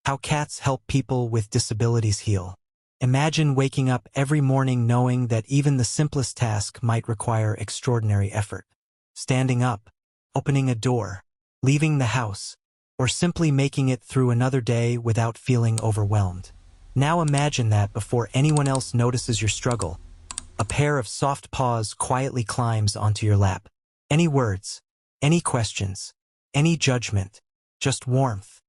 How cats help people with disabilities heal. Imagine waking up every morning knowing that even the simplest task might require extraordinary effort. Standing up, opening a door, leaving the house, or simply making it through another day without feeling overwhelmed. Now imagine that before anyone else notices your struggle, a pair of soft paws quietly climbs onto your lap. Any words, any questions, any judgment, just warmth.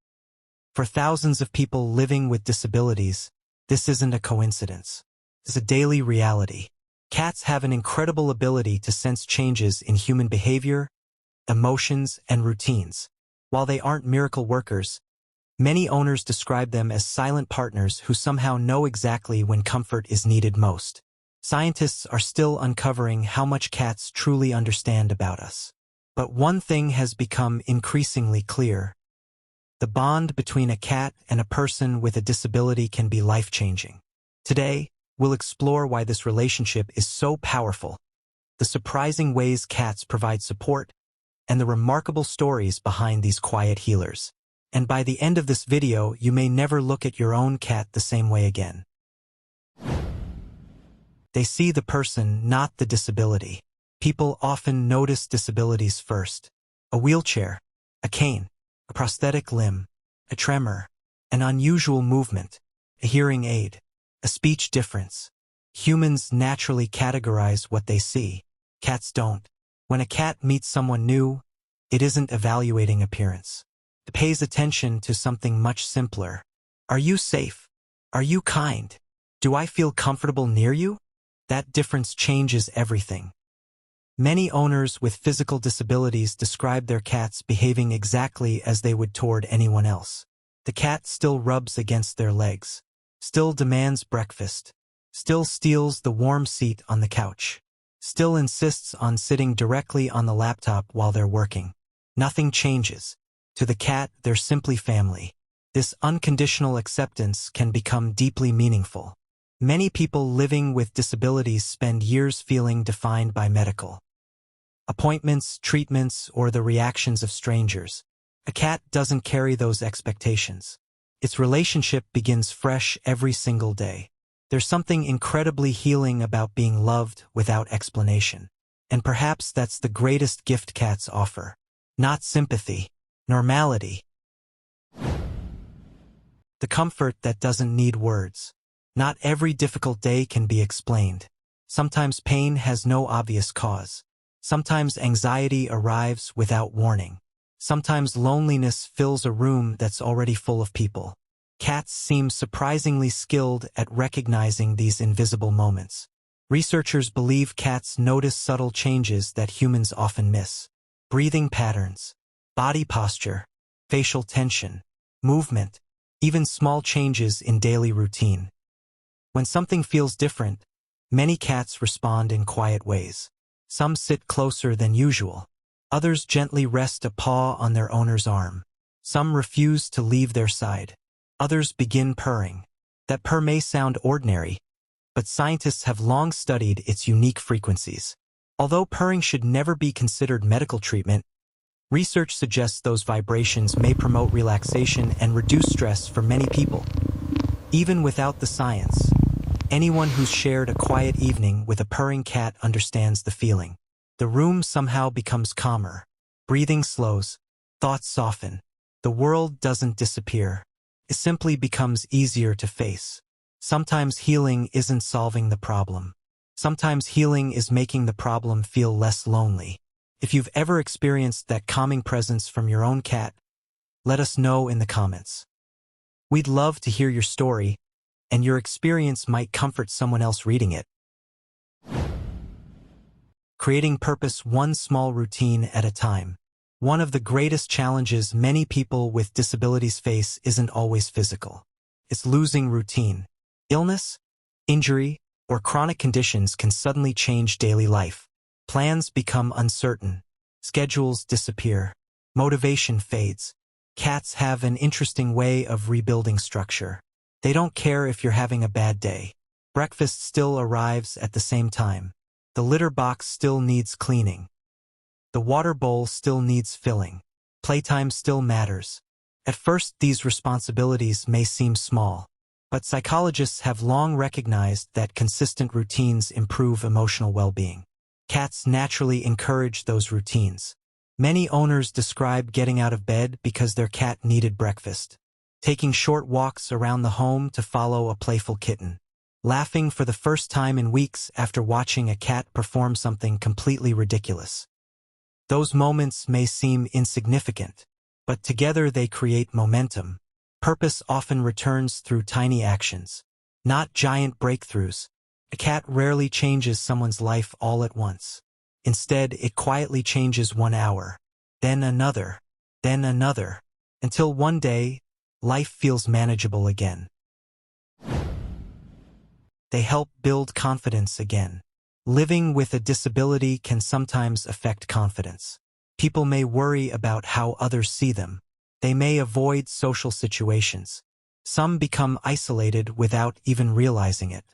For thousands of people living with disabilities, this isn't a coincidence. It's a daily reality. Cats have an incredible ability to sense changes in human behavior, emotions, and routines. While they aren't miracle workers, many owners describe them as silent partners who somehow know exactly when comfort is needed most. Scientists are still uncovering how much cats truly understand about us. But one thing has become increasingly clear. The bond between a cat and a person with a disability can be life-changing. Today, we'll explore why this relationship is so powerful, the surprising ways cats provide support, and the remarkable stories behind these quiet healers. And by the end of this video, you may never look at your own cat the same way again. They see the person, not the disability. People often notice disabilities first. A wheelchair, a cane, a prosthetic limb, a tremor, an unusual movement, a hearing aid, a speech difference. Humans naturally categorize what they see. Cats don't. When a cat meets someone new, it isn't evaluating appearance. It pays attention to something much simpler. Are you safe? Are you kind? Do I feel comfortable near you? That difference changes everything. Many owners with physical disabilities describe their cats behaving exactly as they would toward anyone else. The cat still rubs against their legs, still demands breakfast, still steals the warm seat on the couch, still insists on sitting directly on the laptop while they're working. Nothing changes. To the cat, they're simply family. This unconditional acceptance can become deeply meaningful. Many people living with disabilities spend years feeling defined by medical appointments, treatments, or the reactions of strangers. A cat doesn't carry those expectations. Its relationship begins fresh every single day. There's something incredibly healing about being loved without explanation. And perhaps that's the greatest gift cats offer. Not sympathy, normality. The comfort that doesn't need words. Not every difficult day can be explained. Sometimes pain has no obvious cause. Sometimes anxiety arrives without warning. Sometimes loneliness fills a room that's already full of people. Cats seem surprisingly skilled at recognizing these invisible moments. Researchers believe cats notice subtle changes that humans often miss. Breathing patterns, body posture, facial tension, movement, even small changes in daily routine. When something feels different, many cats respond in quiet ways. Some sit closer than usual. Others gently rest a paw on their owner's arm. Some refuse to leave their side. Others begin purring. That purr may sound ordinary, but scientists have long studied its unique frequencies. Although purring should never be considered medical treatment, research suggests those vibrations may promote relaxation and reduce stress for many people. Even without the science, anyone who's shared a quiet evening with a purring cat understands the feeling. The room somehow becomes calmer. Breathing slows. Thoughts soften. The world doesn't disappear. It simply becomes easier to face. Sometimes healing isn't solving the problem. Sometimes healing is making the problem feel less lonely. If you've ever experienced that calming presence from your own cat, let us know in the comments. We'd love to hear your story, and your experience might comfort someone else reading it. Creating purpose one small routine at a time. One of the greatest challenges many people with disabilities face isn't always physical. It's losing routine. Illness, injury, or chronic conditions can suddenly change daily life. Plans become uncertain. Schedules disappear. Motivation fades. Cats have an interesting way of rebuilding structure. They don't care if you're having a bad day. Breakfast still arrives at the same time. The litter box still needs cleaning. The water bowl still needs filling. Playtime still matters. At first, these responsibilities may seem small, but psychologists have long recognized that consistent routines improve emotional well-being. Cats naturally encourage those routines. Many owners describe getting out of bed because their cat needed breakfast, taking short walks around the home to follow a playful kitten, laughing for the first time in weeks after watching a cat perform something completely ridiculous. Those moments may seem insignificant, but together they create momentum. Purpose often returns through tiny actions, not giant breakthroughs. A cat rarely changes someone's life all at once. Instead, it quietly changes 1 hour, then another, until one day, life feels manageable again. They help build confidence again. Living with a disability can sometimes affect confidence. People may worry about how others see them. They may avoid social situations. Some become isolated without even realizing it.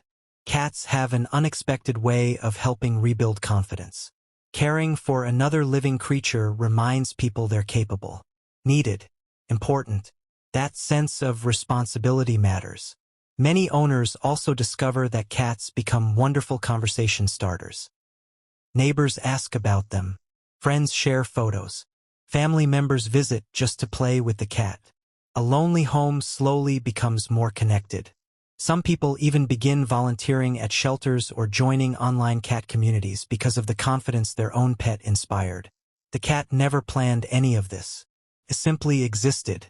Cats have an unexpected way of helping rebuild confidence. Caring for another living creature reminds people they're capable, needed, important. That sense of responsibility matters. Many owners also discover that cats become wonderful conversation starters. Neighbors ask about them. Friends share photos. Family members visit just to play with the cat. A lonely home slowly becomes more connected. Some people even begin volunteering at shelters or joining online cat communities because of the confidence their own pet inspired. The cat never planned any of this. It simply existed.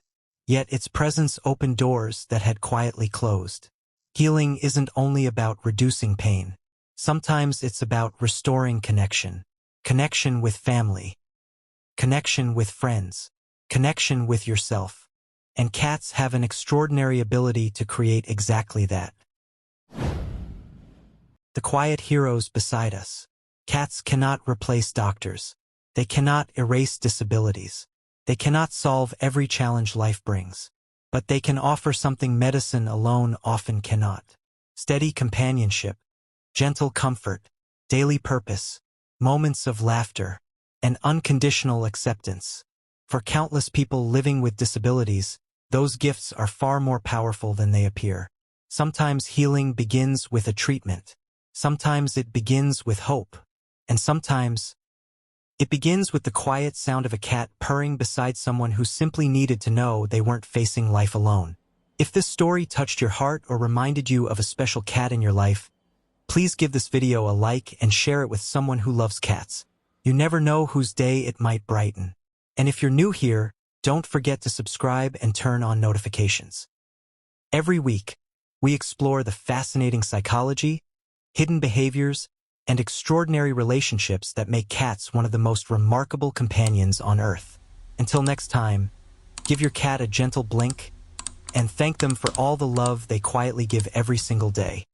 Yet its presence opened doors that had quietly closed. Healing isn't only about reducing pain. Sometimes it's about restoring connection. Connection with family. Connection with friends. Connection with yourself. And cats have an extraordinary ability to create exactly that. The quiet heroes beside us. Cats cannot replace doctors. They cannot erase disabilities. They cannot solve every challenge life brings. But they can offer something medicine alone often cannot. Steady companionship, gentle comfort, daily purpose, moments of laughter, and unconditional acceptance. For countless people living with disabilities, those gifts are far more powerful than they appear. Sometimes healing begins with a treatment. Sometimes it begins with hope. And sometimes it begins with the quiet sound of a cat purring beside someone who simply needed to know they weren't facing life alone. If this story touched your heart or reminded you of a special cat in your life, please give this video a like and share it with someone who loves cats. You never know whose day it might brighten. And if you're new here, don't forget to subscribe and turn on notifications. Every week, we explore the fascinating psychology, hidden behaviors, and extraordinary relationships that make cats one of the most remarkable companions on Earth. Until next time, give your cat a gentle blink and thank them for all the love they quietly give every single day.